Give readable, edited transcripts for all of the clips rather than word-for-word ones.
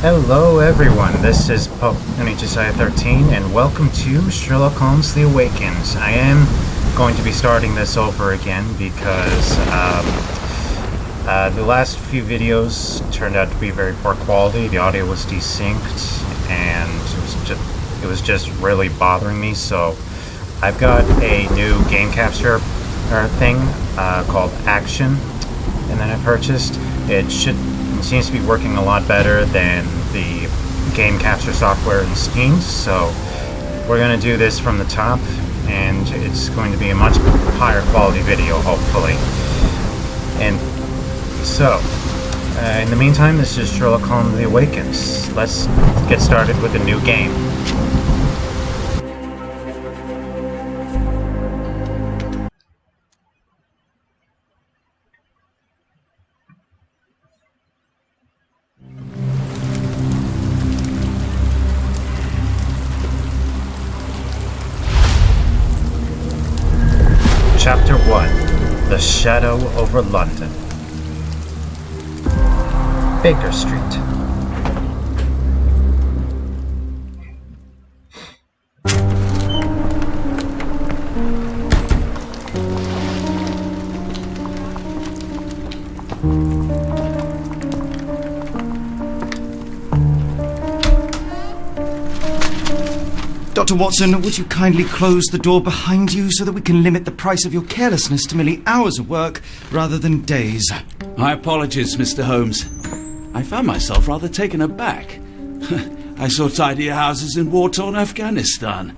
Hello everyone, this is Pope NHSI 13 and welcome to Sherlock Holmes The Awakens. I am going to be starting this over again because the last few videos turned out to be very poor quality. The audio was desynced and it was just really bothering me, so I've got a new game capture thing called Action, and then I purchased. It seems to be working a lot better than the game capture software in Steam, so we're going to do this from the top, and it's going to be a much higher quality video, hopefully. And so, in the meantime, this is Sherlock Holmes The Awakens. Let's get started with the new game. Chapter 1. The Shadow over London. Baker Street. Dr. Watson, would you kindly close the door behind you so that we can limit the price of your carelessness to merely hours of work rather than days? My apologies, Mr. Holmes. I found myself rather taken aback. I saw tidier houses in war-torn Afghanistan.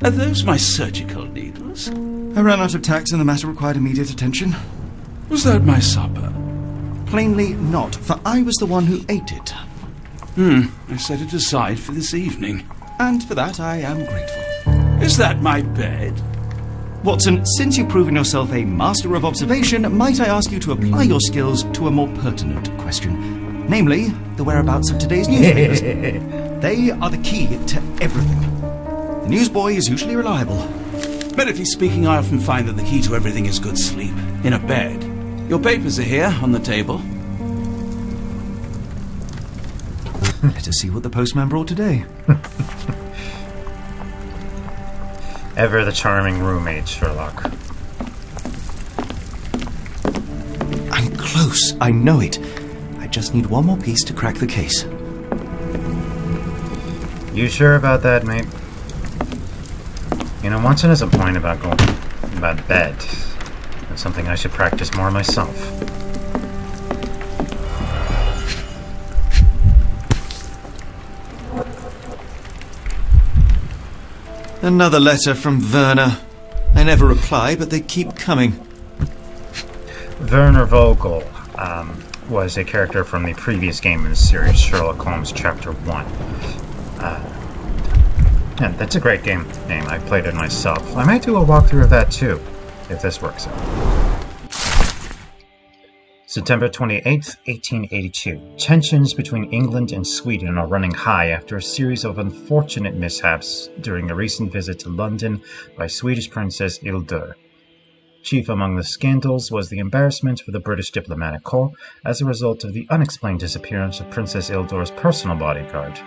Are those my surgical needles? I ran out of tacks and the matter required immediate attention. Was that my supper? Plainly not, for I was the one who ate it. I set it aside for this evening. And for that I am grateful. Is that my bed? Watson, since you've proven yourself a master of observation, might I ask you to apply your skills to a more pertinent question, namely, the whereabouts of today's newspapers. They are the key to everything. The newsboy is usually reliable. Medically speaking, I often find that the key to everything is good sleep, in a bed. Your papers are here, on the table. Let us see what the postman brought today. Ever the charming roommate, Sherlock. I'm close, I know it. I just need one more piece to crack the case. You sure about that, mate? You know, Watson has a point about bed. That's something I should practice more myself. Another letter from Werner. I never reply, but they keep coming. Werner Vogel was a character from the previous game in the series, Sherlock Holmes Chapter 1. Yeah, that's a great game name. I played it myself. I might do a walkthrough of that too, if this works out. September 28th, 1882. Tensions between England and Sweden are running high after a series of unfortunate mishaps during a recent visit to London by Swedish Princess Hildur. Chief among the scandals was the embarrassment for the British diplomatic corps as a result of the unexplained disappearance of Princess Hildur's personal bodyguard.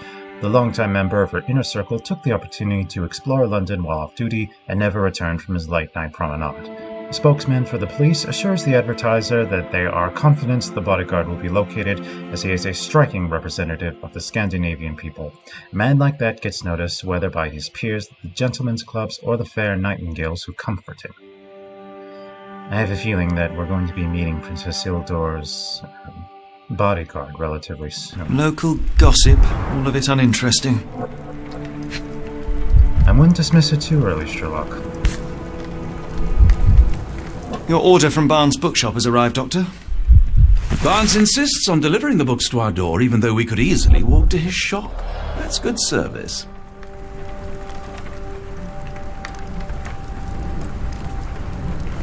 The longtime member of her inner circle took the opportunity to explore London while off duty and never returned from his late-night promenade. The spokesman for the police assures the advertiser that they are confident the bodyguard will be located, as he is a striking representative of the Scandinavian people. A man like that gets noticed whether by his peers, the gentlemen's clubs, or the fair nightingales who comfort him. I have a feeling that we're going to be meeting Princess Hildur's bodyguard relatively soon. Local gossip, all of it uninteresting. I wouldn't dismiss it too early, Sherlock. Your order from Barnes' bookshop has arrived, Doctor. Barnes insists on delivering the books to our door, even though we could easily walk to his shop. That's good service.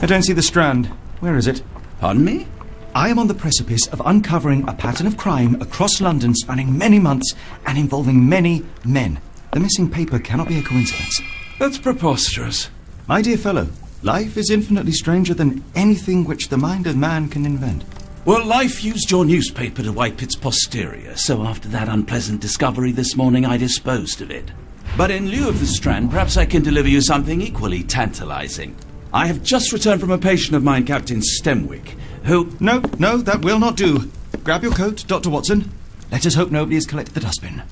I don't see the Strand. Where is it? Pardon me? I am on the precipice of uncovering a pattern of crime across London spanning many months and involving many men. The missing paper cannot be a coincidence. That's preposterous. My dear fellow, life is infinitely stranger than anything which the mind of man can invent. Well, life used your newspaper to wipe its posterior, so after that unpleasant discovery this morning, I disposed of it. But in lieu of the Strand, perhaps I can deliver you something equally tantalizing. I have just returned from a patient of mine, Captain Stemwick, who... No, that will not do. Grab your coat, Dr. Watson. Let us hope nobody has collected the dustbin.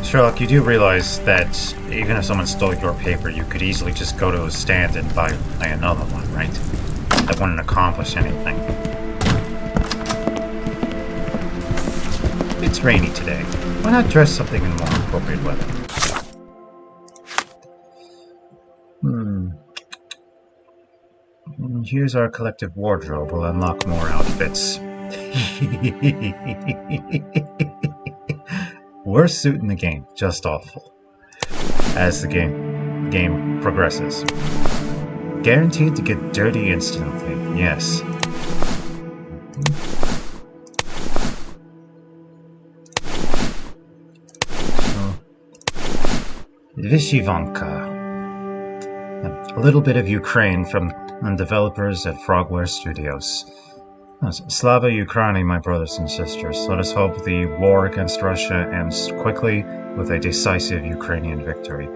Sherlock, you do realize that even if someone stole your paper, you could easily just go to a stand and buy another one, right? That wouldn't accomplish anything. It's rainy today. Why not dress something in more appropriate weather? Here's our collective wardrobe. We'll unlock more outfits. Worst suit in the game. Just awful. As the game progresses. Guaranteed to get dirty instantly. Yes. Vishivanka. A little bit of Ukraine from the developers at Frogwares Studios. Slava Ukraini, my brothers and sisters. Let us hope the war against Russia ends quickly with a decisive Ukrainian victory.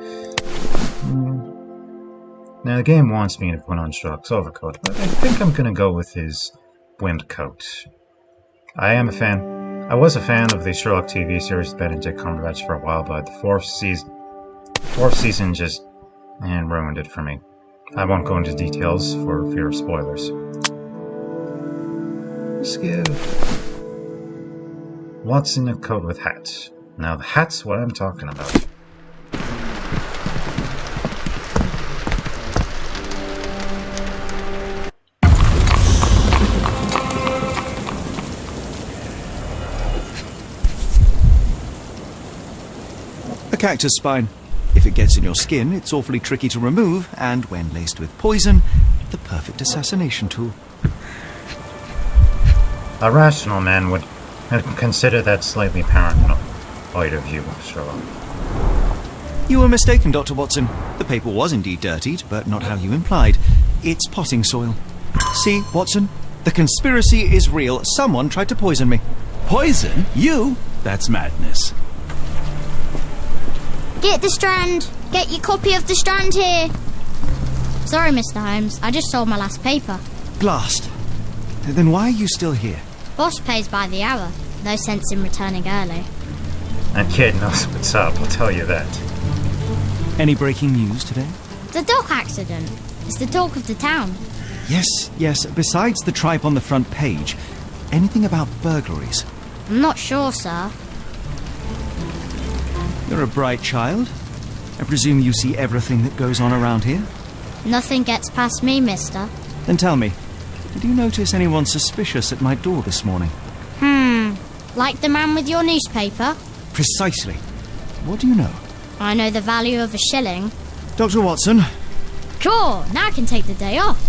Now, the game wants me to put on Sherlock's overcoat, but I think I'm going to go with his wind coat. I was a fan of the Sherlock TV series Benedict Cumberbatch for a while, but the fourth season just ruined it for me. I won't go into details for fear of spoilers. Let's give Watson a coat with hat. Now the hat's what I'm talking about. A cactus spine. If it gets in your skin, it's awfully tricky to remove, and when laced with poison, the perfect assassination tool. A rational man would consider that slightly paranoid of you, Sherlock. You were mistaken, Dr. Watson. The paper was indeed dirtied, but not how you implied. It's potting soil. See, Watson? The conspiracy is real. Someone tried to poison me. Poison? You? That's madness. Get the Strand! Get your copy of the Strand here! Sorry, Mr. Holmes. I just sold my last paper. Blast. Then why are you still here? Boss pays by the hour. No sense in returning early. That kid knows what's up, I'll tell you that. Any breaking news today? The dock accident. It's the talk of the town. Yes. Besides the tripe on the front page, anything about burglaries? I'm not sure, sir. You're a bright child. I presume you see everything that goes on around here? Nothing gets past me, mister. Then tell me, did you notice anyone suspicious at my door this morning? Like the man with your newspaper? Precisely. What do you know? I know the value of a shilling. Dr. Watson? Cool, now I can take the day off.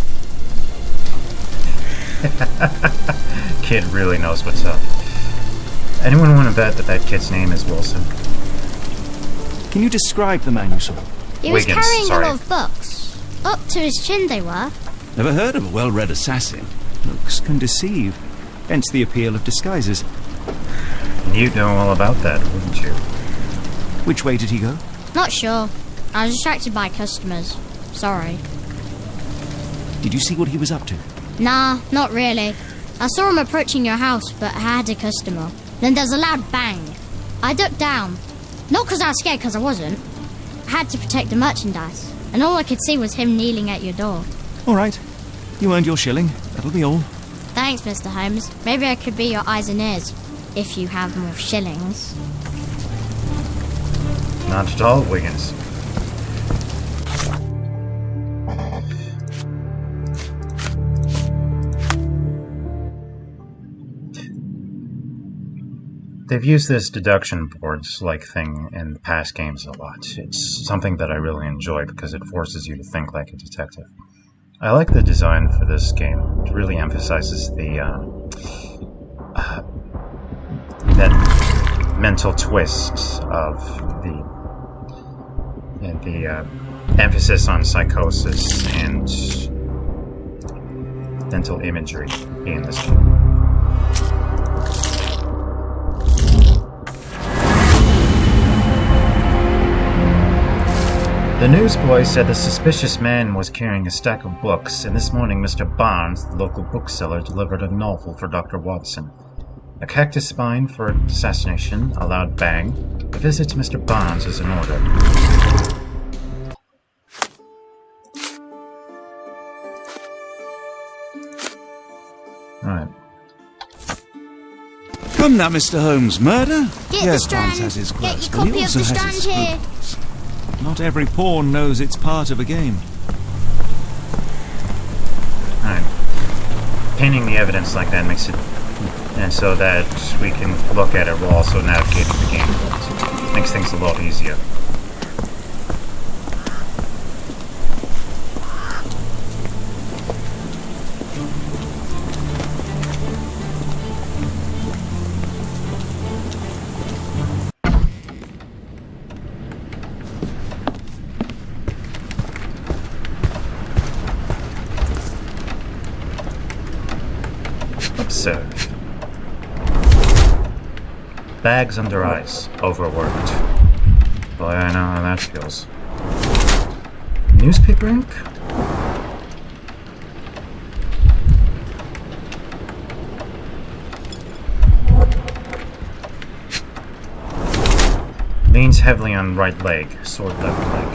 Kid really knows what's up. Anyone want to bet that kid's name is Wilson? Can you describe the man you saw? He was Wiggins, carrying sorry. a lot of books. Up to his chin they were. Never heard of a well-read assassin. Looks can deceive. Hence the appeal of disguises. You'd know all about that, wouldn't you? Which way did he go? Not sure. I was distracted by customers. Sorry. Did you see what he was up to? Nah, not really. I saw him approaching your house, but I had a customer. Then there's a loud bang. I ducked down. Not because I was scared, because I wasn't. I had to protect the merchandise. And all I could see was him kneeling at your door. All right. You earned your shilling. That'll be all. Thanks, Mr. Holmes. Maybe I could be your eyes and ears, if you have more shillings. Not at all, Wiggins. They've used this deduction boards-like thing in past games a lot. It's something that I really enjoy because it forces you to think like a detective. I like the design for this game. It really emphasizes the mental twist of the emphasis on psychosis and dental imagery in this game. The newsboy said the suspicious man was carrying a stack of books, and this morning Mr. Barnes, the local bookseller, delivered a novel for Dr. Watson. A cactus spine for assassination, a loud bang. A visit to Mr. Barnes is in order. Alright. Come now, Mr. Holmes. Murder? Get Yes, the Barnes Strand. has his Get quirks, your but he copy of also the has Strand his here. scruples. Not every pawn knows it's part of a game. Alright. Painting the evidence like that makes it... and so that we can look at it while also navigating the game. Makes things a lot easier. Observe. Bags under ice. Overworked. Boy, I know how that feels. Newspaper ink? Leans heavily on right leg. Sword left leg.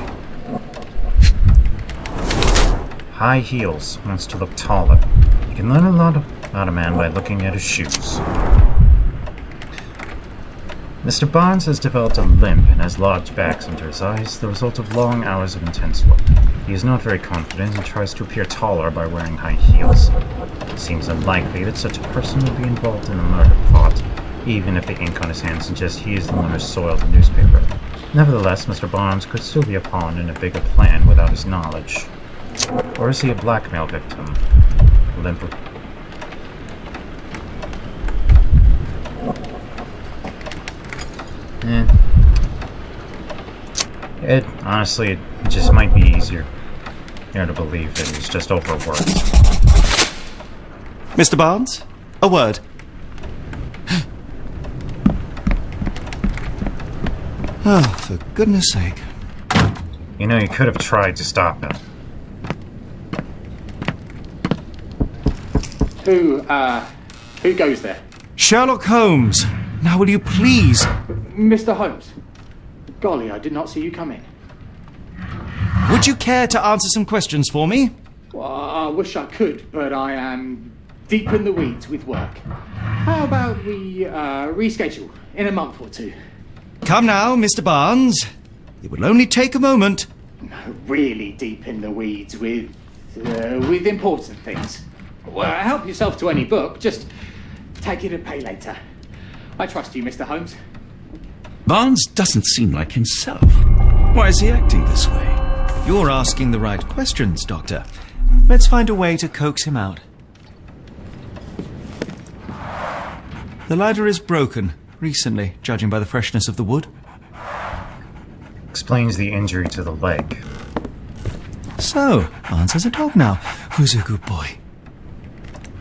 High heels. Wants to look taller. You can learn a lot about a man by looking at his shoes. Mr. Barnes has developed a limp and has large bags under his eyes, the result of long hours of intense work. He is not very confident and tries to appear taller by wearing high heels. It seems unlikely that such a person would be involved in a murder plot, even if the ink on his hands suggests he is the one who soiled the newspaper. Nevertheless, Mr. Barnes could still be a pawn in a bigger plan without his knowledge. Or is he a blackmail victim? Limp. It honestly, it just might be easier to believe that he's just overworked. Mr. Barnes, a word. Oh, for goodness sake. You know, you could have tried to stop him. Who goes there? Sherlock Holmes. Now will you please... Mr. Holmes. Golly, I did not see you come in. Would you care to answer some questions for me? Well, I wish I could, but I am deep in the weeds with work. How about we reschedule in a month or two? Come now, Mr. Barnes. It will only take a moment. No, really deep in the weeds with important things. Well, help yourself to any book. Just take it and pay later. I trust you, Mr. Holmes. Barnes doesn't seem like himself. Why is he acting this way? You're asking the right questions, Doctor. Let's find a way to coax him out. The ladder is broken, recently, judging by the freshness of the wood. Explains the injury to the leg. So, Barnes has a dog now. Who's a good boy?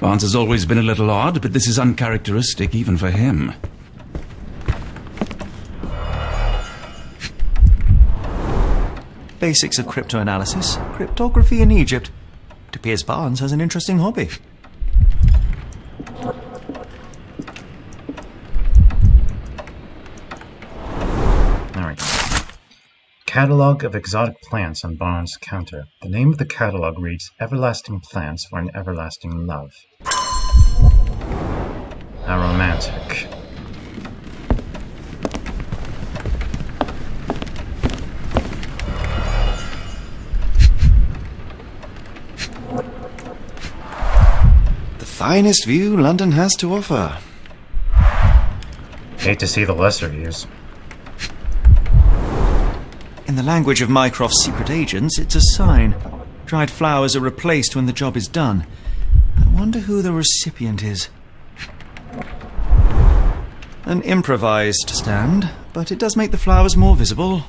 Barnes has always been a little odd, but this is uncharacteristic even for him. Basics of cryptoanalysis, cryptography in Egypt. It appears Barnes has an interesting hobby. There we go. Catalogue of exotic plants on Barnes' counter. The name of the catalogue reads Everlasting Plants for an Everlasting Love. How romantic. Finest view London has to offer. Hate to see the lesser views. In the language of Mycroft's secret agents, it's a sign. Dried flowers are replaced when the job is done. I wonder who the recipient is. An improvised stand, but it does make the flowers more visible.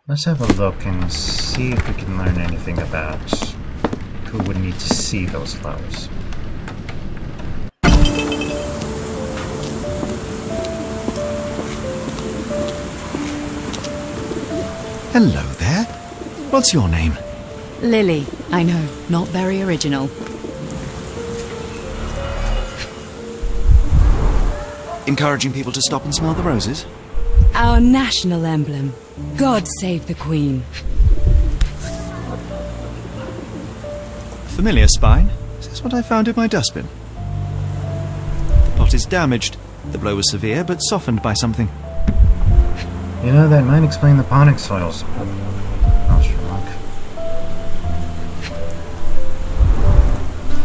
Let's have a look and see if we can learn anything about who would need to see those flowers. Hello there. What's your name? Lily. I know, not very original. Encouraging people to stop and smell the roses? Our national emblem. God save the Queen. Familiar spine? Is this what I found in my dustbin? The pot is damaged. The blow was severe, but softened by something. You know, that might explain the ponic soils. Oh, Sherlock.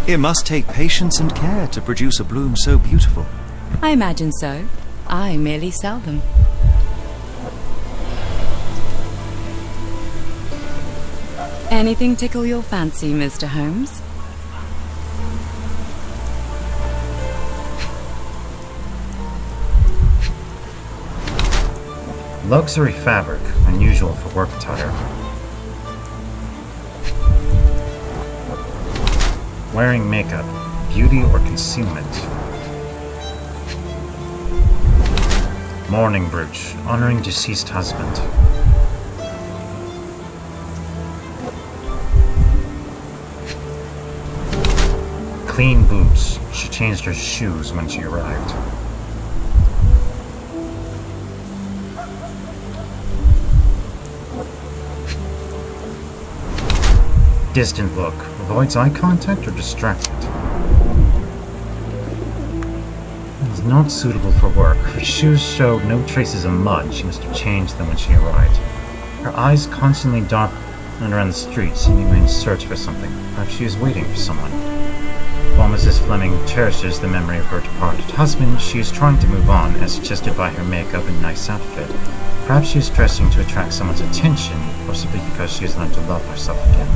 It must take patience and care to produce a bloom so beautiful. I imagine so. I merely sell them. Anything tickle your fancy, Mr. Holmes? Luxury fabric, unusual for work attire. Wearing makeup, beauty or concealment. Mourning brooch, honoring deceased husband. Clean boots, she changed her shoes when she arrived. Distant look, avoids eye contact or distracted. Is not suitable for work. Her shoes showed no traces of mud. She must have changed them when she arrived. Her eyes constantly dark and around the street, seemingly in search for something. Perhaps she is waiting for someone. While Mrs. Fleming cherishes the memory of her departed husband, she is trying to move on, as suggested by her makeup and nice outfit. Perhaps she is dressing to attract someone's attention, or simply because she has learned to love herself again.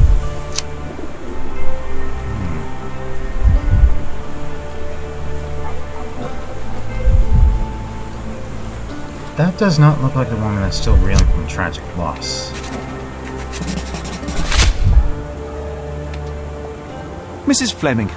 That does not look like the woman that's still reeling from tragic loss. Mrs. Fleming,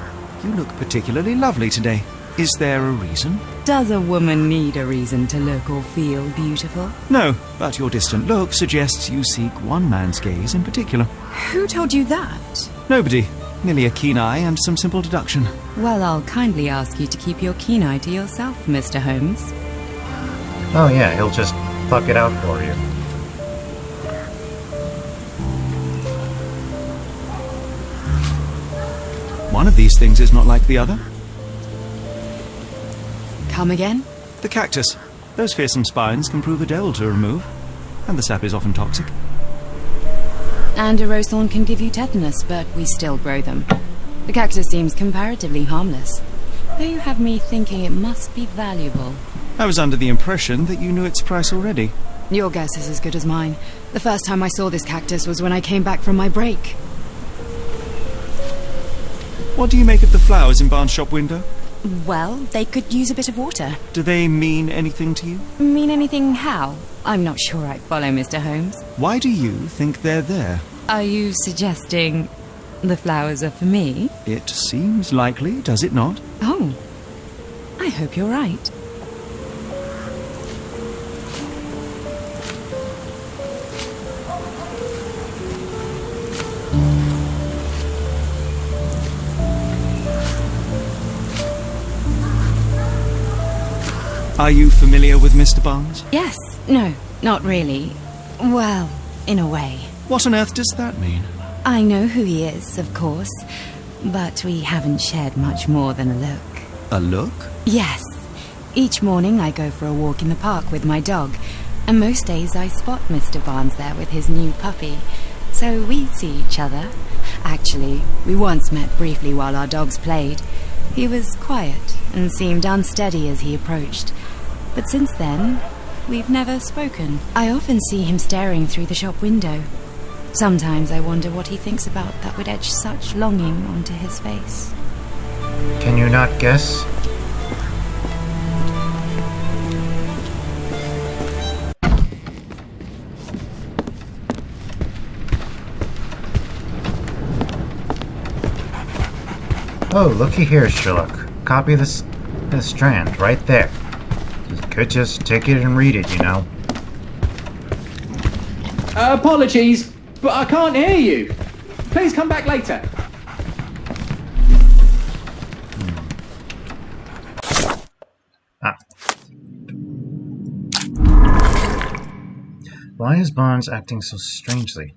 you look particularly lovely today. Is there a reason? Does a woman need a reason to look or feel beautiful? No, but your distant look suggests you seek one man's gaze in particular. Who told you that? Nobody. Merely a keen eye and some simple deduction. Well, I'll kindly ask you to keep your keen eye to yourself, Mr. Holmes. Oh yeah, he'll just pluck it out for you. One of these things is not like the other. Come again? The cactus. Those fearsome spines can prove a devil to remove, and the sap is often toxic. And a rose thorn can give you tetanus, but we still grow them. The cactus seems comparatively harmless, though you have me thinking it must be valuable. I was under the impression that you knew its price already. Your guess is as good as mine. The first time I saw this cactus was when I came back from my break. What do you make of the flowers in Barnes' shop window? Well, they could use a bit of water. Do they mean anything to you? Mean anything how? I'm not sure I follow, Mr. Holmes. Why do you think they're there? Are you suggesting the flowers are for me? It seems likely, does it not? Oh, I hope you're right. Are you familiar with Mr. Barnes? Yes. No, not really. Well, in a way. What on earth does that mean? I know who he is, of course, but we haven't shared much more than a look. A look? Yes. Each morning I go for a walk in the park with my dog, and most days I spot Mr. Barnes there with his new puppy, so we see each other. Actually, we once met briefly while our dogs played. He was quiet and seemed unsteady as he approached, but since then, we've never spoken. I often see him staring through the shop window. Sometimes I wonder what he thinks about that would etch such longing onto his face. Can you not guess? Oh, looky here, Sherlock. Copy this strand right there. You could just take it and read it, you know. Apologies, but I can't hear you. Please come back later. Why is Barnes acting so strangely?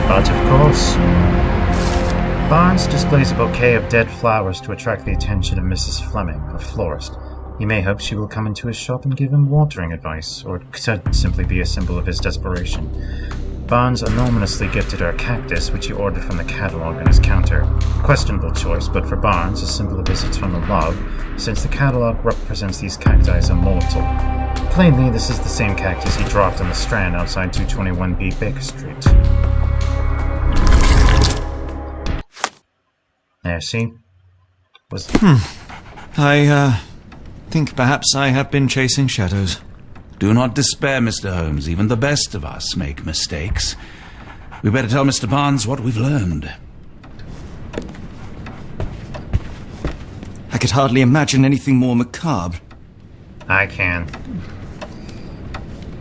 But of course, Barnes displays a bouquet of dead flowers to attract the attention of Mrs. Fleming, a florist. He may hope she will come into his shop and give him watering advice, or it could simply be a symbol of his desperation. Barnes anonymously gifted her a cactus, which he ordered from the catalogue on his counter. Questionable choice, but for Barnes, a symbol of his eternal love, since the catalogue represents these cacti as immortal. Plainly, this is the same cactus he dropped on the Strand outside 221B Baker Street. There, see? I think perhaps I have been chasing shadows. Do not despair, Mr. Holmes. Even the best of us make mistakes. We better tell Mr. Barnes what we've learned. I could hardly imagine anything more macabre. I can.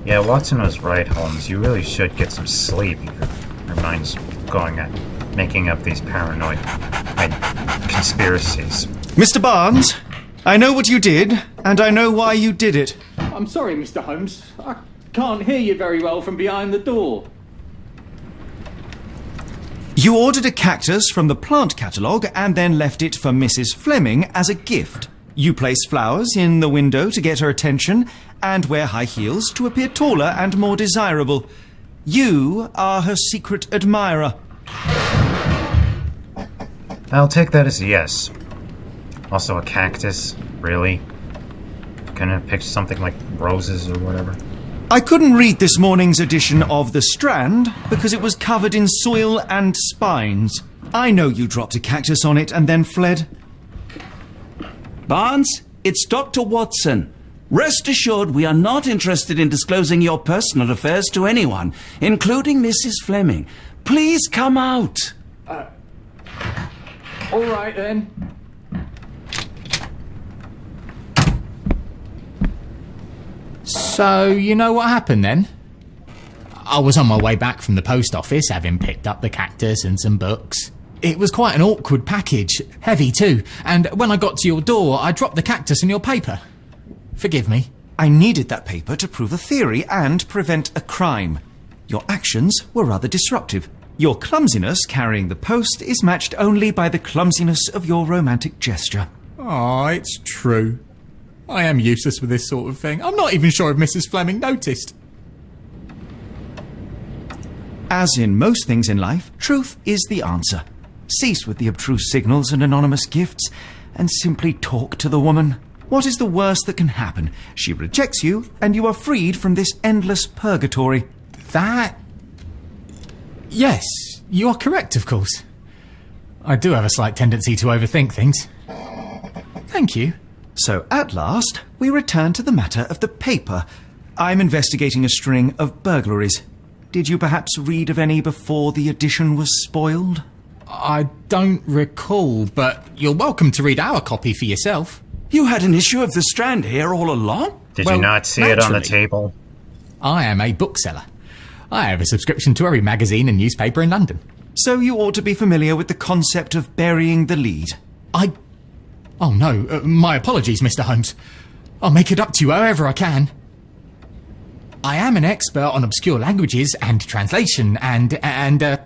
Yeah, Watson was right, Holmes. You really should get some sleep. Your mind's going at making up these paranoid conspiracies. Mr. Barnes, I know what you did, and I know why you did it. I'm sorry, Mr. Holmes. I can't hear you very well from behind the door. You ordered a cactus from the plant catalogue and then left it for Mrs. Fleming as a gift. You place flowers in the window to get her attention and wear high heels to appear taller and more desirable. You are her secret admirer. I'll take that as a yes. Also a cactus? Really? Couldn't have picked something like roses or whatever? I couldn't read this morning's edition of The Strand because it was covered in soil and spines. I know you dropped a cactus on it and then fled. Barnes, it's Dr. Watson. Rest assured we are not interested in disclosing your personal affairs to anyone, including Mrs. Fleming. Please come out. All right, then. So, you know what happened then? I was on my way back from the post office, having picked up the cactus and some books. It was quite an awkward package, heavy too, and when I got to your door, I dropped the cactus in your paper. Forgive me. I needed that paper to prove a theory and prevent a crime. Your actions were rather disruptive. Your clumsiness carrying the post is matched only by the clumsiness of your romantic gesture. Oh, it's true. I am useless with this sort of thing. I'm not even sure if Mrs. Fleming noticed. As in most things in life, truth is the answer. Cease with the abstruse signals and anonymous gifts, and simply talk to the woman. What is the worst that can happen? She rejects you, and you are freed from this endless purgatory. That... Yes, you are correct, of course. I do have a slight tendency to overthink things. Thank you. So, at last, we return to the matter of the paper. I'm investigating a string of burglaries. Did you perhaps read of any before the edition was spoiled? I don't recall, but you're welcome to read our copy for yourself. You had an issue of The Strand here all along? Did you not see it on the naturally. table? I am a bookseller. I have a subscription to every magazine and newspaper in London. So you ought to be familiar with the concept of burying the lead. Oh no, my apologies, Mr. Holmes. I'll make it up to you however I can. I am an expert on obscure languages and translation and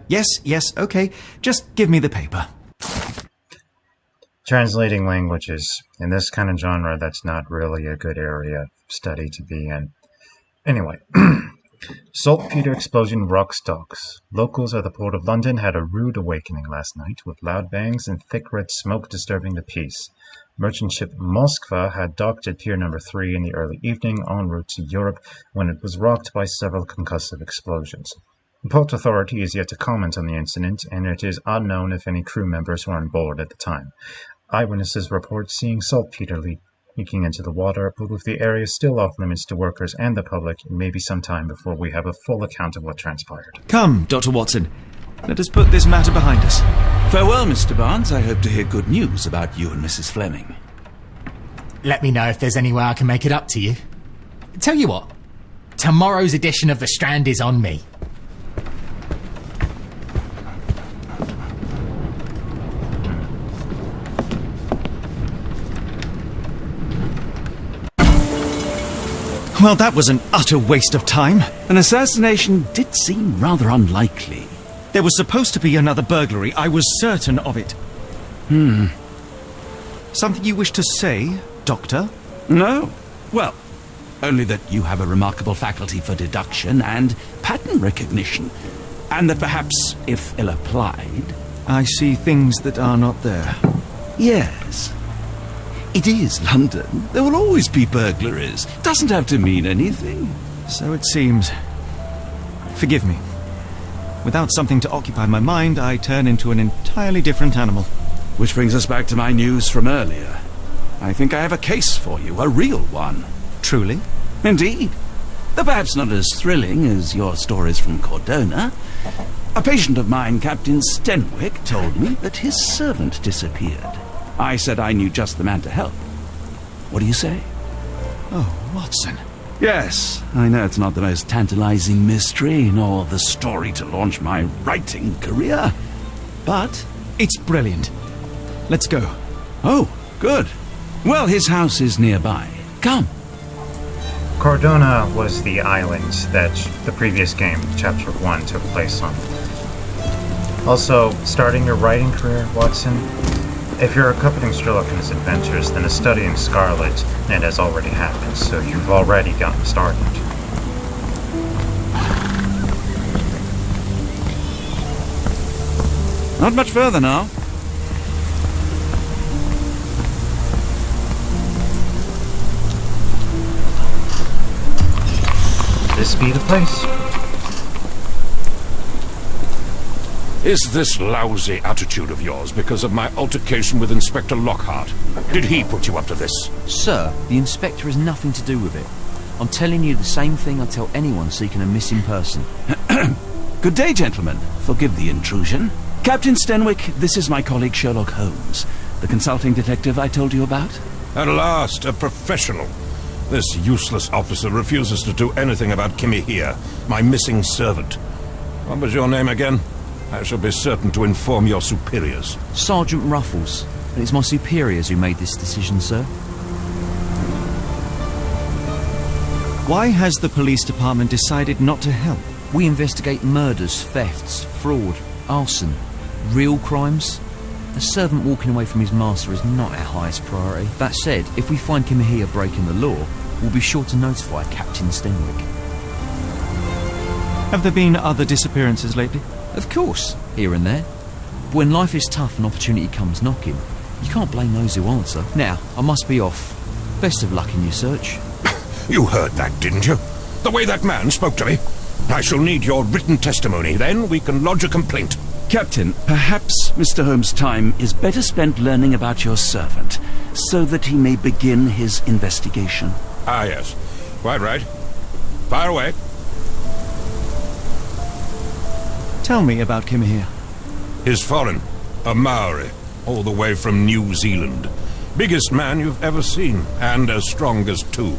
Yes, okay. Just give me the paper. Translating languages. In this kind of genre, that's not really a good area of study to be in. Anyway, Saltpeter explosion rocks docks. Locals at the Port of London had a rude awakening last night, with loud bangs and thick red smoke disturbing the peace. Merchant ship Moskva had docked at Pier Number 3 in the early evening en route to Europe when it was rocked by several concussive explosions. The Port Authority is yet to comment on the incident, and it is unknown if any crew members were on board at the time. Eyewitnesses report seeing saltpeter leaking into the water, but with the area still off limits to workers and the public, it may be some time before we have a full account of what transpired. Come, Dr. Watson. Let us put this matter behind us. Farewell, Mr. Barnes. I hope to hear good news about you and Mrs. Fleming. Let me know if there's any way I can make it up to you. Tell you what, tomorrow's edition of The Strand is on me. Well, that was an utter waste of time. An assassination did seem rather unlikely. There was supposed to be another burglary. I was certain of it. Something you wish to say, Doctor? No. Well, only that you have a remarkable faculty for deduction and pattern recognition, and that perhaps, if ill applied... I see things that are not there. Yes. It is London. There will always be burglaries. Doesn't have to mean anything. So it seems. Forgive me. Without something to occupy my mind, I turn into an entirely different animal. Which brings us back to my news from earlier. I think I have a case for you, a real one. Truly? Indeed. Though perhaps not as thrilling as your stories from Cordona. A patient of mine, Captain Stenwick, told me that his servant disappeared. I said I knew just the man to help. What do you say? Oh, Watson. Yes, I know it's not the most tantalizing mystery, nor the story to launch my writing career. But... it's brilliant. Let's go. Oh, good. Well, his house is nearby. Come. Cordona was the island that the previous game, Chapter 1, took place on. Also, starting your writing career, Watson, if you're accompanying Sherlock in his adventures, then a study in Scarlet, it has already happened, so you've already gotten started. Not much further now. This be the place? Is this lousy attitude of yours because of my altercation with Inspector Lockhart? Did he put you up to this? Sir, the Inspector has nothing to do with it. I'm telling you the same thing I tell anyone seeking a missing person. Good day, gentlemen. Forgive the intrusion. Captain Stenwick, this is my colleague Sherlock Holmes, the consulting detective I told you about. At last, a professional. This useless officer refuses to do anything about Kimmy here, my missing servant. What was your name again? I shall be certain to inform your superiors. Sergeant Ruffles. And it's my superiors who made this decision, sir. Why has the police department decided not to help? We investigate murders, thefts, fraud, arson, real crimes. A servant walking away from his master is not our highest priority. That said, if we find Kimahia breaking the law, we'll be sure to notify Captain Stenwick. Have there been other disappearances lately? Of course, here and there. But when life is tough and opportunity comes knocking, you can't blame those who answer. Now, I must be off. Best of luck in your search. You heard that, didn't you? The way that man spoke to me. I shall need your written testimony. Then we can lodge a complaint. Captain, perhaps Mr. Holmes' time is better spent learning about your servant, so that he may begin his investigation. Ah, yes. Quite right. Fire away. Tell me about Kimahia. He's foreign. A Maori. All the way from New Zealand. Biggest man you've ever seen. And as strong as two.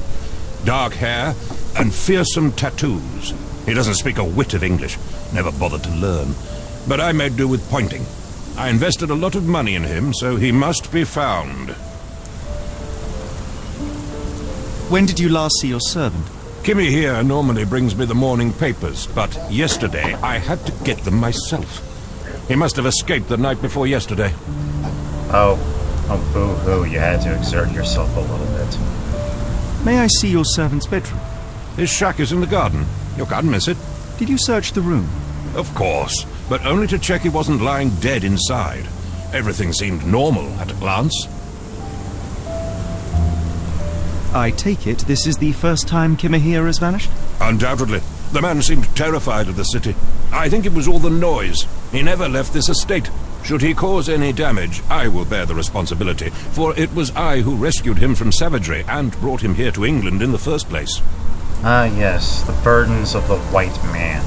Dark hair and fearsome tattoos. He doesn't speak a whit of English. Never bothered to learn. But I made do with pointing. I invested a lot of money in him, so he must be found. When did you last see your servant? Kimmy here normally brings me the morning papers, but yesterday I had to get them myself. He must have escaped the night before yesterday. Oh, boo-hoo, you had to exert yourself a little bit. May I see your servant's bedroom? His shack is in the garden. You can't miss it. Did you search the room? Of course, but only to check he wasn't lying dead inside. Everything seemed normal at a glance. I take it this is the first time Kimahir has vanished? Undoubtedly. The man seemed terrified of the city. I think it was all the noise. He never left this estate. Should he cause any damage, I will bear the responsibility, for it was I who rescued him from savagery and brought him here to England in the first place. Ah, yes, the burdens of the white man.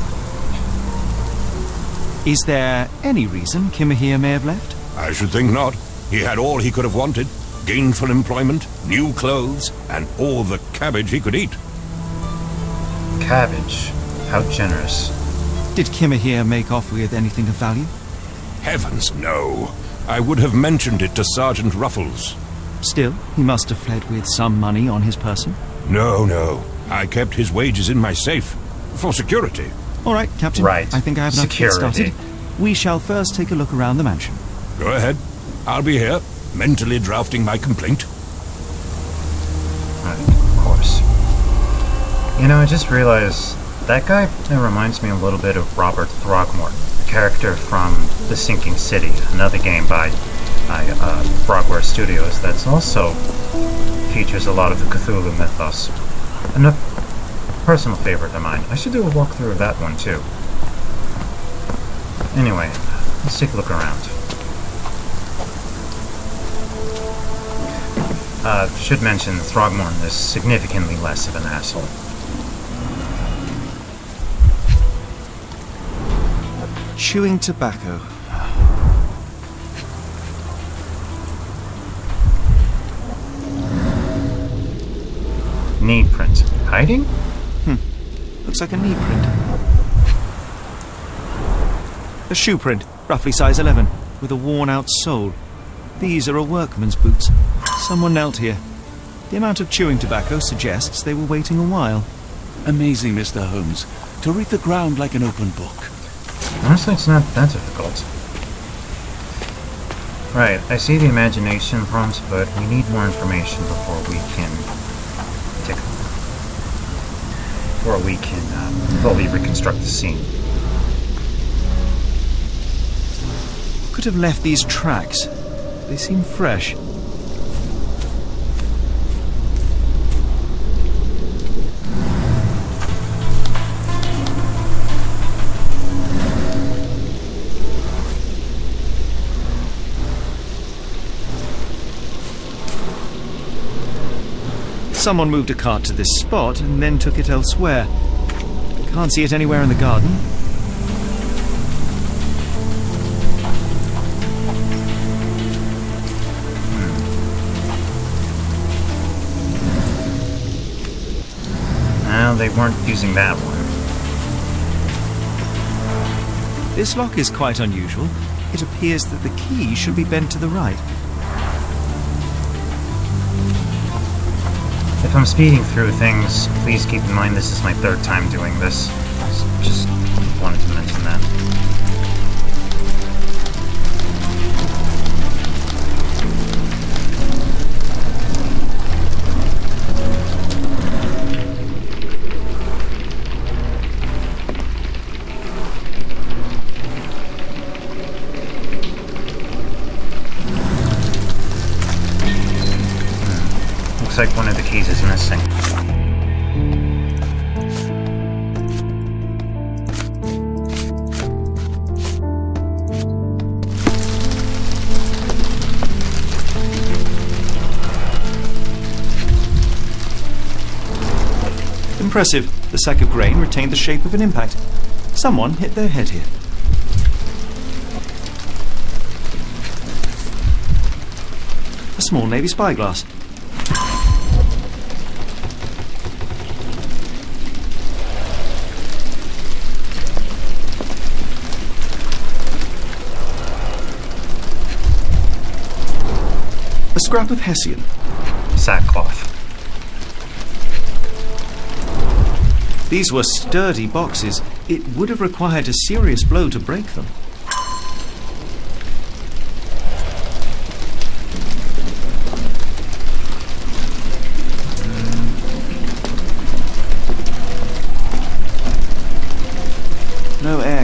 Is there any reason Kimahir may have left? I should think not. He had all he could have wanted. Gainful employment, new clothes, and all the cabbage he could eat. Cabbage? How generous. Did Kimahir make off with anything of value? Heavens, no. I would have mentioned it to Sergeant Ruffles. Still, he must have fled with some money on his person. No. I kept his wages in my safe. For security. All right, Captain. Right. I think I have enough to get started. We shall first take a look around the mansion. Go ahead. I'll be here, mentally drafting my complaint. Right, of course. You know, I just realized that guy reminds me a little bit of Robert Throgmorton, a character from The Sinking City, another game by Frogwares Studios that's also features a lot of the Cthulhu Mythos. And a personal favorite of mine. I should do a walkthrough of that one too. Anyway, let's take a look around. Should mention Throgmorton is significantly less of an asshole. Chewing tobacco. Knee print. Hiding? Looks like a knee print. A shoe print, roughly size 11, with a worn-out sole. These are a workman's boots. Someone knelt here. The amount of chewing tobacco suggests they were waiting a while. Amazing, Mr. Holmes. To read the ground like an open book. Honestly, it's not that difficult. Right, I see the imagination prompt, but we need more information before we can fully reconstruct the scene. Who could have left these tracks? They seem fresh. Someone moved a cart to this spot and then took it elsewhere. Can't see it anywhere in the garden. Well, they weren't using that one. This lock is quite unusual. It appears that the key should be bent to the right. If I'm speeding through things, please keep in mind this is my third time doing this. Just wanted to mention that. Looks like one of the keys is missing. Impressive. The sack of grain retained the shape of an impact. Someone hit their head here. A small navy spyglass. A scrap of Hessian. Sackcloth. These were sturdy boxes. It would have required a serious blow to break them.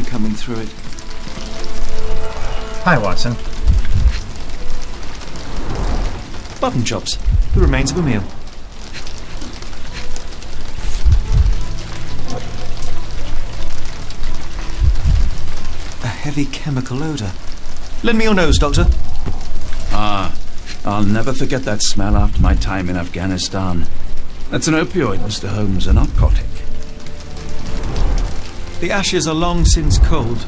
coming through it. Hi, Watson. Button chops. The remains of a meal. A heavy chemical odour. Lend me your nose, Doctor. Ah, I'll never forget that smell after my time in Afghanistan. That's an opioid, Mr. Holmes, a narcotic. The ashes are long since cold.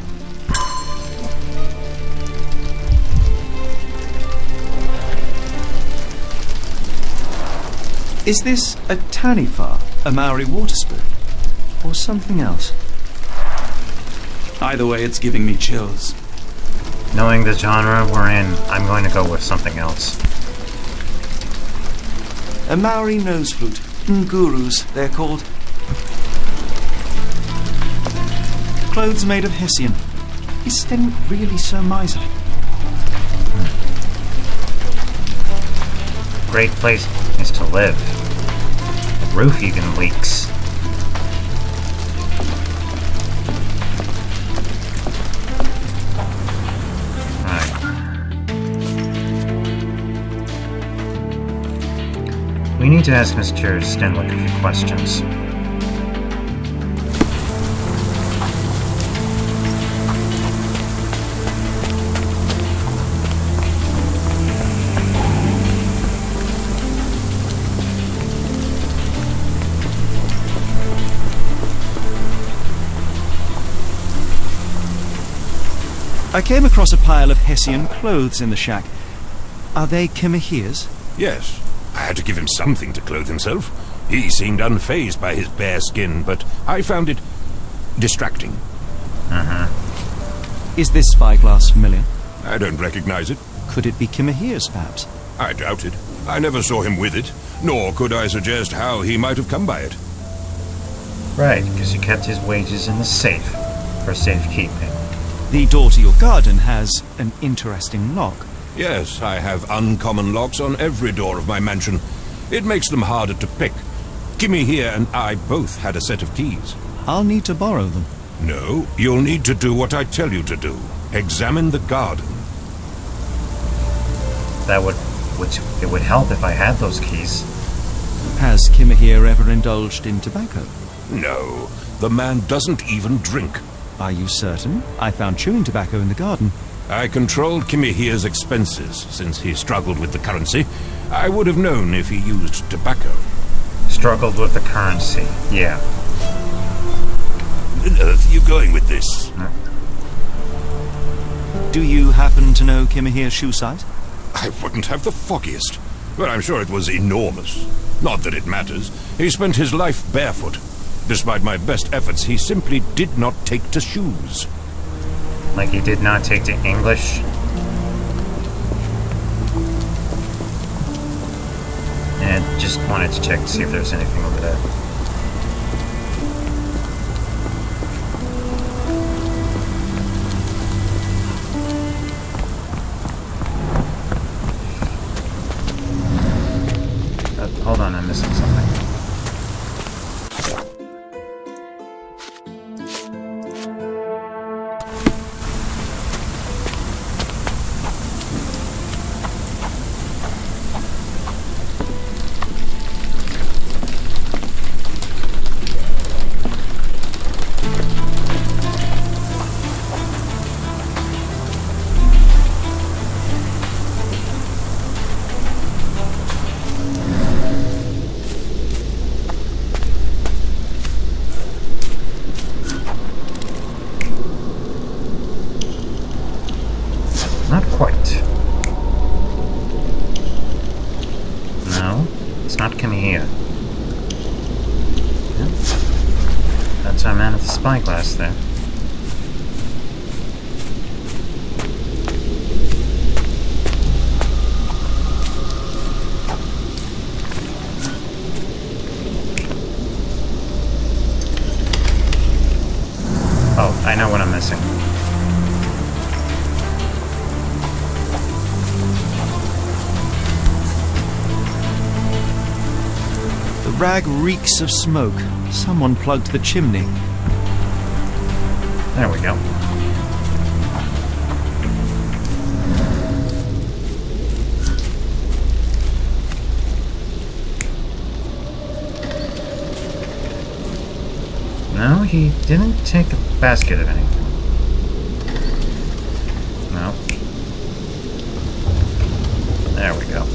Is this a tanifar, a Maori water spoon, or something else? Either way, it's giving me chills. Knowing the genre we're in, I'm going to go with something else. A Maori nose flute. Ngurus, they're called. Clothes made of hessian. Is Sten really so miserly? Great place is to live. The roof even leaks. We need to ask Mr. Stenwick a few questions. I came across a pile of hessian clothes in the shack. Are they Kimahir's? Yes. I had to give him something to clothe himself. He seemed unfazed by his bare skin, but I found it distracting. Is this spyglass familiar? I don't recognize it. Could it be Kimahir's, perhaps? I doubt it. I never saw him with it, nor could I suggest how he might have come by it. Right, because you kept his wages in the safe for safekeeping. The door to your garden has an interesting lock. Yes, I have uncommon locks on every door of my mansion. It makes them harder to pick. Kimmy here and I both had a set of keys. I'll need to borrow them. No, you'll need to do what I tell you to do. Examine the garden. It would help if I had those keys. Has Kimahir ever indulged in tobacco? No, the man doesn't even drink. Are you certain? I found chewing tobacco in the garden. I controlled Kimahir's expenses since he struggled with the currency. I would have known if he used tobacco. Struggled with the currency, yeah. Where on earth are you going with this? Do you happen to know Kimahir's shoe size? I wouldn't have the foggiest. But I'm sure it was enormous. Not that it matters. He spent his life barefoot. Despite my best efforts, he simply did not take to shoes. Like he did not take to English? And just wanted to check to see if there's anything over there. Hold on, I'm missing something. Not quite. No, it's not coming here. That's our man with the spyglass there. Oh, I know what I'm missing. The rag reeks of smoke. Someone plugged the chimney. There we go. No, he didn't take a basket of anything. No. There we go.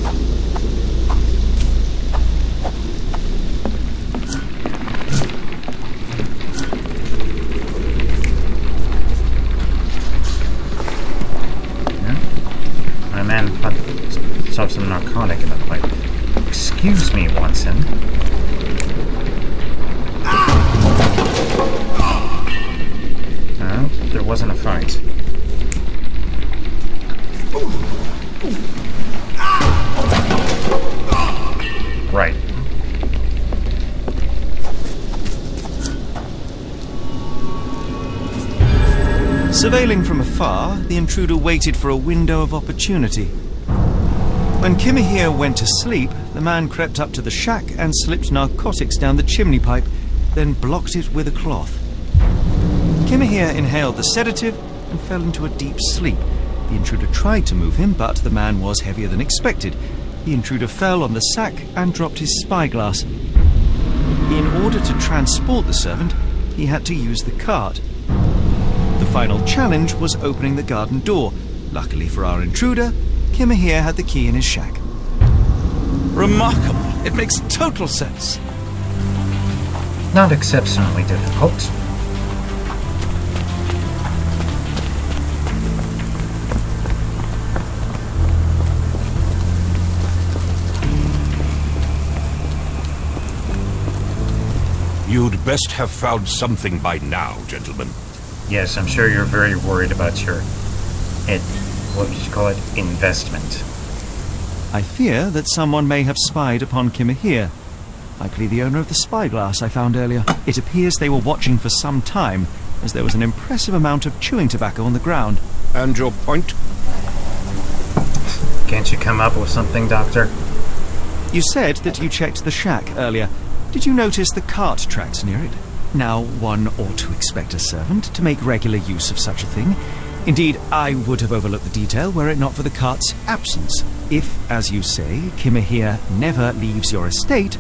Yeah. My man put some narcotic in the pipe. Excuse me, Watson. No, there wasn't a fight. Right. Surveilling from afar, the intruder waited for a window of opportunity. When Kimahir went to sleep, the man crept up to the shack and slipped narcotics down the chimney pipe, then blocked it with a cloth. Kimahir inhaled the sedative and fell into a deep sleep. The intruder tried to move him, but the man was heavier than expected. The intruder fell on the sack and dropped his spyglass. In order to transport the servant, he had to use the cart. The final challenge was opening the garden door. Luckily for our intruder, Kimahir had the key in his shack. Remarkable. It makes total sense. Not exceptionally difficult. You'd best have found something by now, gentlemen. Yes, I'm sure you're very worried about your, what would you call it, investment. I fear that someone may have spied upon Kimahir. Likely the owner of the spyglass I found earlier. It appears they were watching for some time, as there was an impressive amount of chewing tobacco on the ground. And your point? Can't you come up with something, Doctor? You said that you checked the shack earlier. Did you notice the cart tracks near it? Now, one ought to expect a servant to make regular use of such a thing. Indeed, I would have overlooked the detail were it not for the cart's absence. If, as you say, Kimahir never leaves your estate,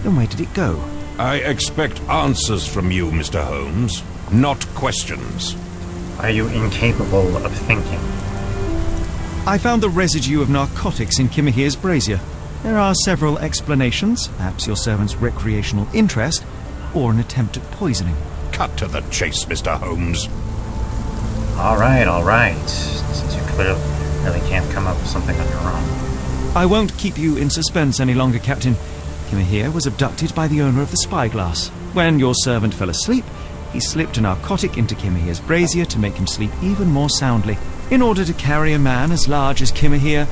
then where did it go? I expect answers from you, Mr. Holmes, not questions. Are you incapable of thinking? I found the residue of narcotics in Kimahir's brazier. There are several explanations, perhaps your servant's recreational interest, or an attempt at poisoning. Cut to the chase, Mr. Holmes. All right. Since you clearly can't come up with something on your own. I won't keep you in suspense any longer, Captain. Kimahir was abducted by the owner of the spyglass. When your servant fell asleep, he slipped a narcotic into Kimahir's brazier to make him sleep even more soundly. In order to carry a man as large as Kimahir,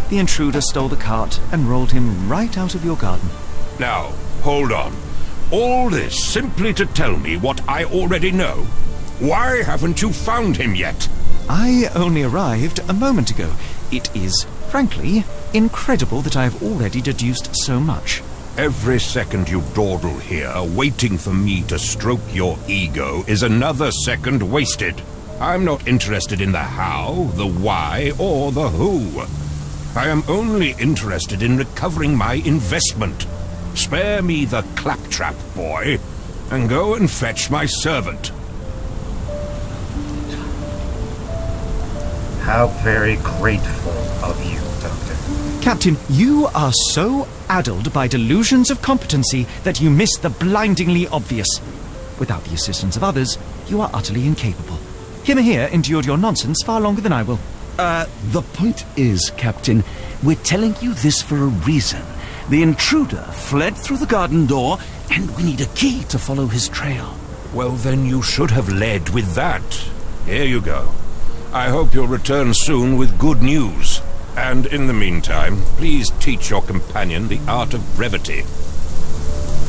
the intruder stole the cart and rolled him right out of your garden. Now, hold on. All this simply to tell me what I already know? Why haven't you found him yet? I only arrived a moment ago. It is, frankly, incredible that I have already deduced so much. Every second you dawdle here, waiting for me to stroke your ego, is another second wasted. I'm not interested in the how, the why, or the who. I am only interested in recovering my investment. Spare me the claptrap, boy, and go and fetch my servant. How very grateful of you, Doctor. Captain, you are so addled by delusions of competency that you miss the blindingly obvious. Without the assistance of others, you are utterly incapable. Kimahir endured your nonsense far longer than I will. The point is, Captain, we're telling you this for a reason. The intruder fled through the garden door, and we need a key to follow his trail. Well, then you should have led with that. Here you go. I hope you'll return soon with good news. And in the meantime, please teach your companion the art of brevity.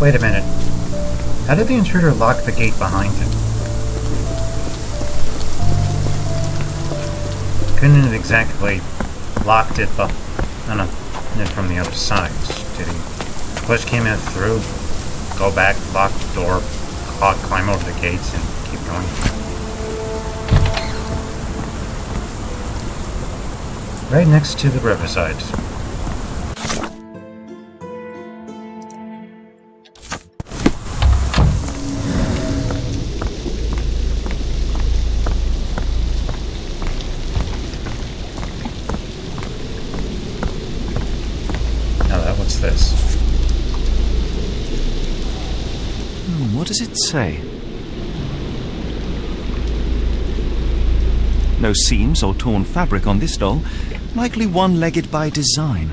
Wait a minute. How did the intruder lock the gate behind him? Couldn't have exactly locked it from the other side. Did he push him in through, go back, lock the door, climb over the gates, and keep going? right next to the riverside. What's this? What does it say? No seams or torn fabric on this doll. Likely one-legged by design.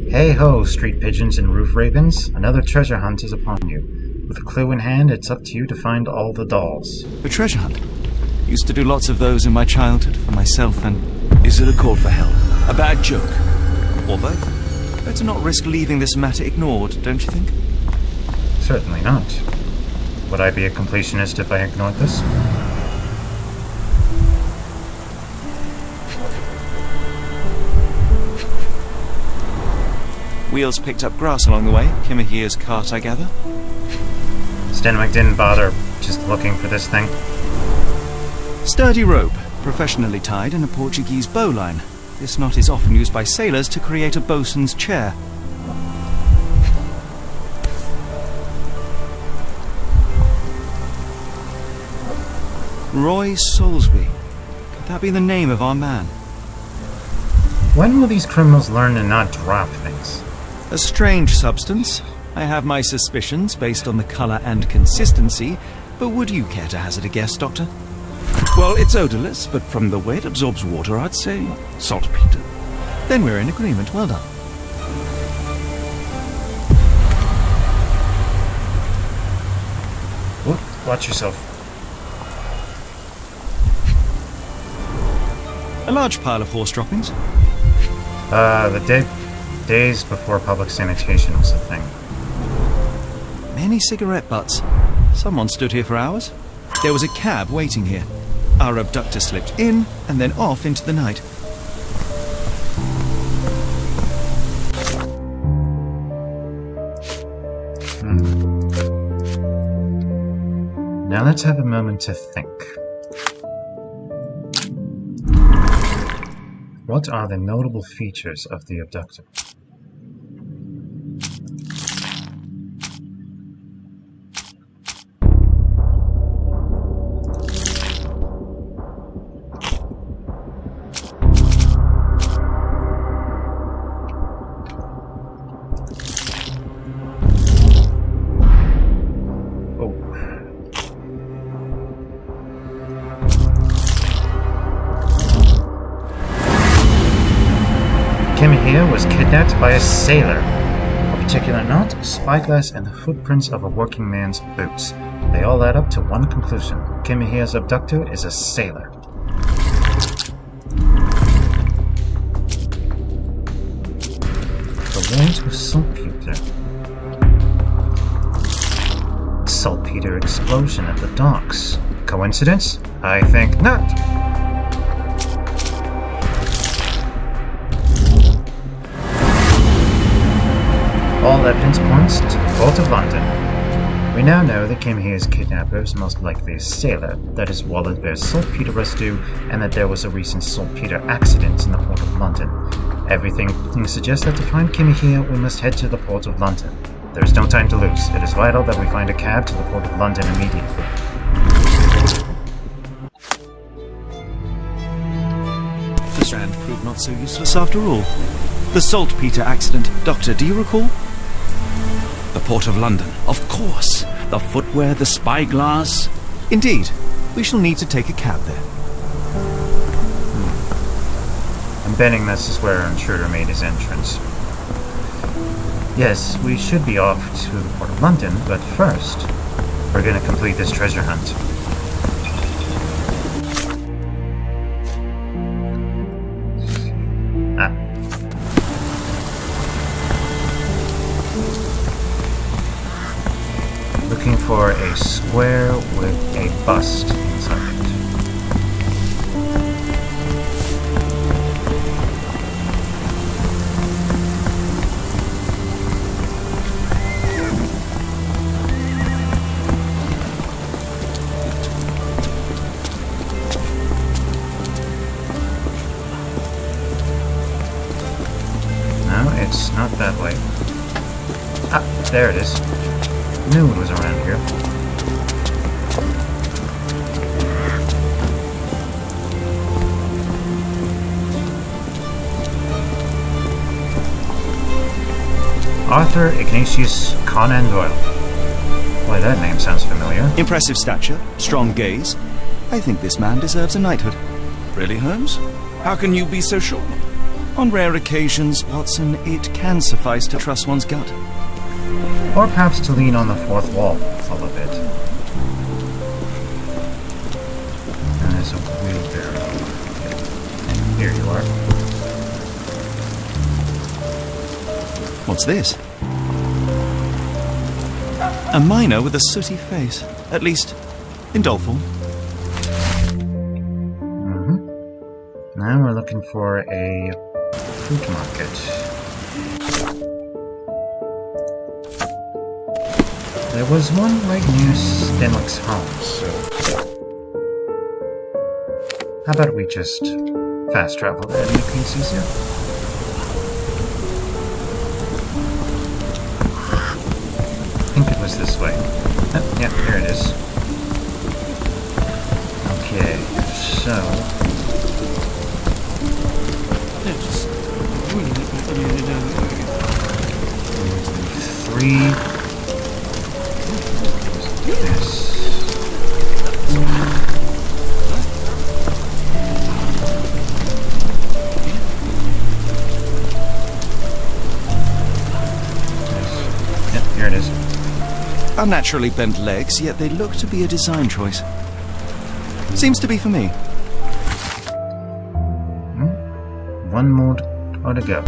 Hey ho, street pigeons and roof ravens. Another treasure hunt is upon you. With a clue in hand, it's up to you to find all the dolls. A treasure hunt? Used to do lots of those in my childhood for myself and... Is it a call for help? A bad joke? or both. Better not risk leaving this matter ignored, don't you think? Certainly not. Would I be a completionist if I ignored this? Wheels picked up grass along the way. Kimahir's cart, I gather. Stenwick didn't bother just looking for this thing. Sturdy rope, professionally tied in a Portuguese bowline. This knot is often used by sailors to create a bosun's chair. Roy Soulsby. Could that be the name of our man? When will these criminals learn to not drop things? A strange substance. I have my suspicions based on the colour and consistency, but would you care to hazard a guess, Doctor? Well, it's odorless, but from the way it absorbs water, I'd say saltpeter. Then we're in agreement. Well done. Whoop, watch yourself. A large pile of horse droppings. The days before public sanitation was a thing. Many cigarette butts. Someone stood here for hours. There was a cab waiting here. Our abductor slipped in and then off into the night. Now let's have a moment to think. What are the notable features of the abductor? Kimahir was kidnapped by a sailor. A particular knot, a spyglass, and the footprints of a working man's boots. They all add up to one conclusion. Kimahir's abductor is a sailor. The words were saltpeter. Saltpeter explosion at the docks. Coincidence? I think not. All evidence points to the Port of London. We now know that Kimahir's kidnapper is most likely a sailor, that his wallet bears saltpeter residue, and that there was a recent saltpeter accident in the Port of London. Everything suggests that to find Kimahir, we must head to the Port of London. There is no time to lose. It is vital that we find a cab to the Port of London immediately. The strand proved not so useless after all. The saltpeter accident. Doctor, do you recall? The Port of London, of course. The footwear, the spyglass. Indeed. We shall need to take a cab there. I'm betting this is where our intruder made his entrance. Yes, we should be off to the Port of London, but first, we're going to complete this treasure hunt. Looking for a square with a bust inside it. There it is. Knew it was around here. Arthur Ignatius Conan Doyle. Why, that name sounds familiar. Impressive stature, strong gaze. I think this man deserves a knighthood. Really, Holmes? How can you be so sure? On rare occasions, Watson, it can suffice to trust one's gut. Or perhaps to lean on the fourth wall a little bit. And there's a wheelbarrow. And here you are. What's this? A miner with a sooty face. At least, in doll form. Now we're looking for a fruit market. There was one right near Sherlock Holmes, so how about we just fast travel there to make things easier? I think it was this way. Oh, yeah, here it is. Okay, so 3. This. Yep, here it is. Unnaturally bent legs, yet they look to be a design choice. Seems to be for me. One more to go.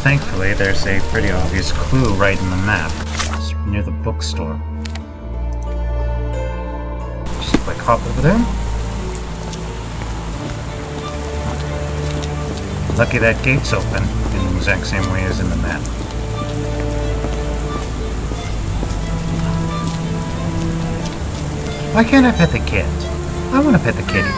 Thankfully, there's a pretty obvious clue right in the map. It's near the bookstore. Just click hop over there. Lucky that gate's open in the exact same way as in the map. Why can't I pet the kid? I want to pet the kitty.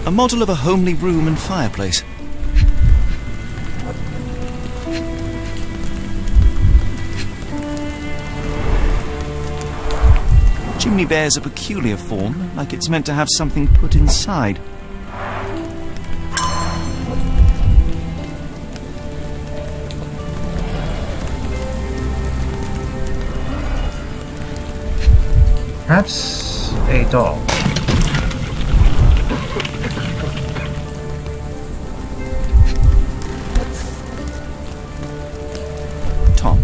A model of a homely room and fireplace. Chimney bears a peculiar form, like it's meant to have something put inside. Perhaps a doll. Tom.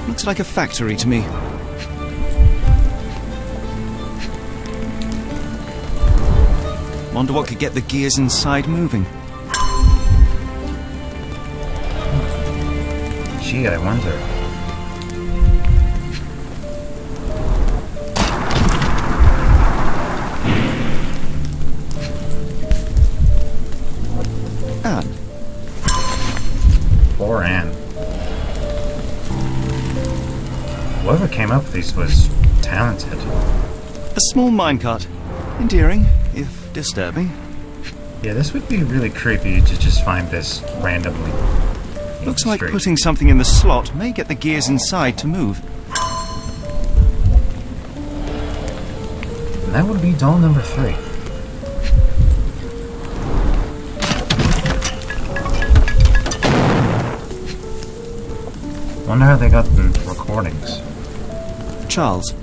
Looks like a factory to me. Wonder what could get the gears inside moving. Gee, I wonder. Anne. Poor Anne. Whoever came up with these was talented. A small minecart. Endearing, if disturbing. Yeah, this would be really creepy to just find this randomly. Looks like putting something in the slot may get the gears inside to move. And that would be doll number 3. Wonder how they got the recordings. Charles.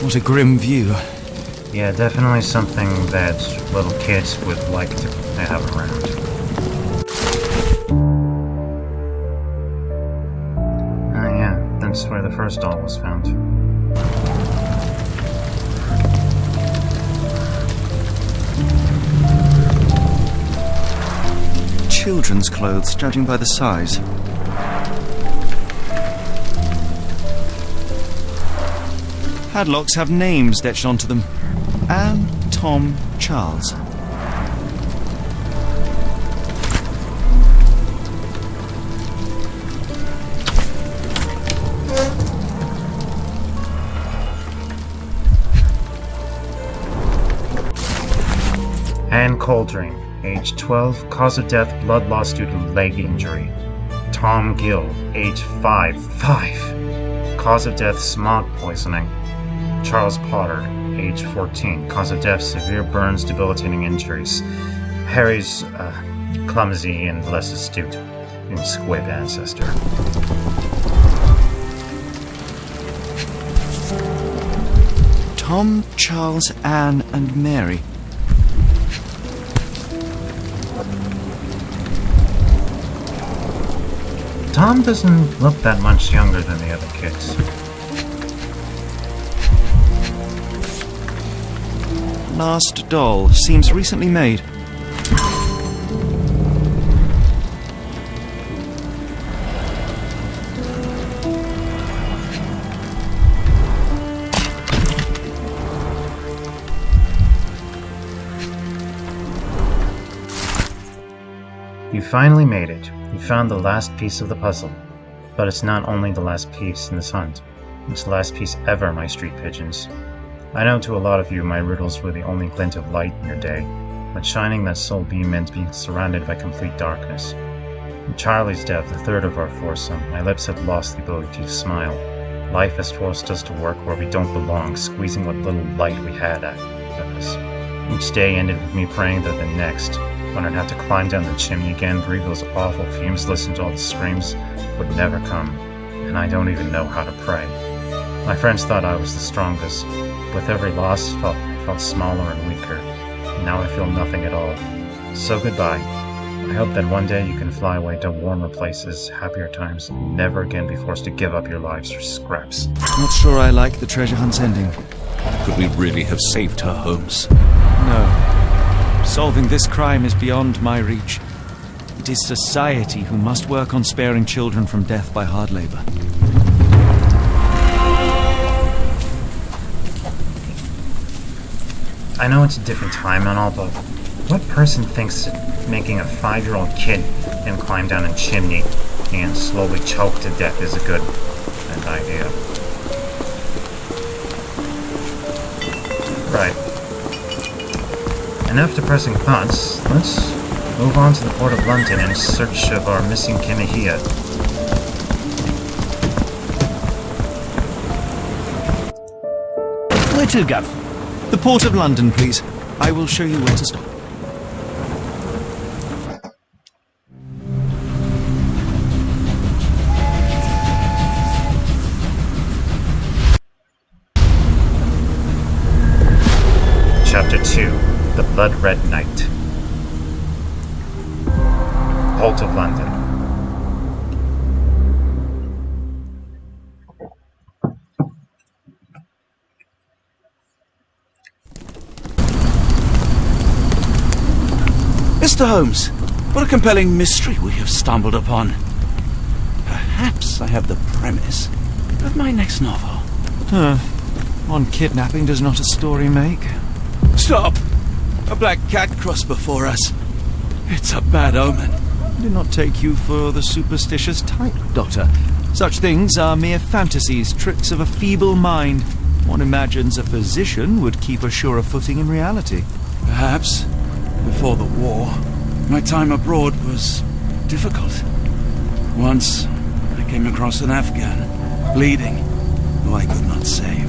What a grim view. Yeah, definitely something that little kids would like to have around. Yeah, that's where the first doll was found. Children's clothes, judging by the size. Padlocks have names etched onto them. Anne, Tom, Charles. Anne Coldring, age 12, cause of death, blood loss due to leg injury. Tom Gill, age 5, cause of death, smog poisoning. Charles Potter, age 14, cause of death, severe burns, debilitating injuries. Harry's clumsy and less astute and squib ancestor. Tom, Charles, Anne, and Mary. Tom doesn't look that much younger than the other kids. Last doll seems recently made. You finally made it. You found the last piece of the puzzle. But it's not only the last piece in this hunt. It's the last piece ever, my street pigeons. I know to a lot of you my riddles were the only glint of light in your day, but shining that soul beam meant being surrounded by complete darkness. In Charlie's death, the third of our foursome, my lips had lost the ability to smile. Life has forced us to work where we don't belong, squeezing what little light we had at us. Each day ended with me praying that the next, when I'd have to climb down the chimney again, breathe those awful fumes, listen to all the screams, would never come, and I don't even know how to pray. My friends thought I was the strongest. With every loss, felt smaller and weaker. Now I feel nothing at all. So goodbye. I hope that one day you can fly away to warmer places, happier times, and never again be forced to give up your lives for scraps. Not sure I like the treasure hunt's ending. Could we really have saved her, Holmes? No. Solving this crime is beyond my reach. It is society who must work on sparing children from death by hard labor. I know it's a different time and all, but what person thinks that making a 5-year-old kid and climb down a chimney and slowly choke to death is a good idea? Right. Enough depressing thoughts. Let's move on to the Port of London in search of our missing Kimahia. Where to, Gav? The Port of London, please. I will show you where to stop. Chapter 2, The Blood Red Night. Port of London. Mr. Holmes, what a compelling mystery we have stumbled upon. Perhaps I have the premise of my next novel. One kidnapping does not a story make. Stop! A black cat crossed before us. It's a bad omen. I do not take you for the superstitious type, Doctor. Such things are mere fantasies, tricks of a feeble mind. One imagines a physician would keep a surer footing in reality. Perhaps, before the war, my time abroad was difficult. Once, I came across an Afghan, bleeding, who I could not save.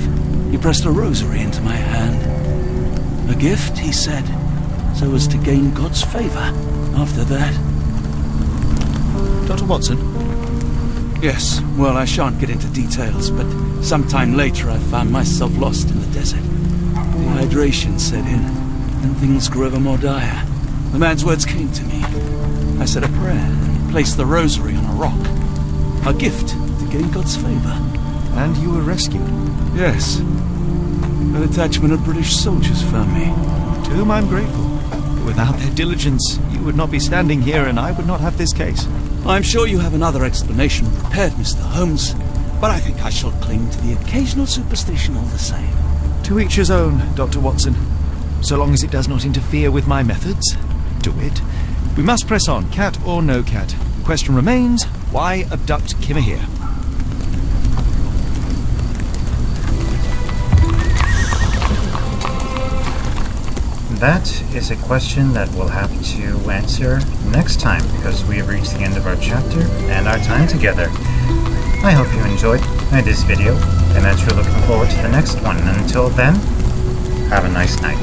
He pressed a rosary into my hand. A gift, he said, so as to gain God's favor. After that... Dr. Watson? Yes, well, I shan't get into details, but sometime later I found myself lost in the desert. Dehydration set in, and things grew ever more dire. The man's words came to me. I said a prayer and placed the rosary on a rock. A gift to gain God's favour. And you were rescued? Yes. A detachment of British soldiers found me. To whom I'm grateful. Without their diligence, you would not be standing here and I would not have this case. I'm sure you have another explanation prepared, Mr. Holmes, but I think I shall cling to the occasional superstition all the same. To each his own, Dr. Watson. So long as it does not interfere with my methods, do it. We must press on, cat or no cat. The question remains, why abduct Kimahir? That is a question that we'll have to answer next time, because we have reached the end of our chapter and our time together. I hope you enjoyed this video, and that you're looking forward to the next one. And until then, have a nice night.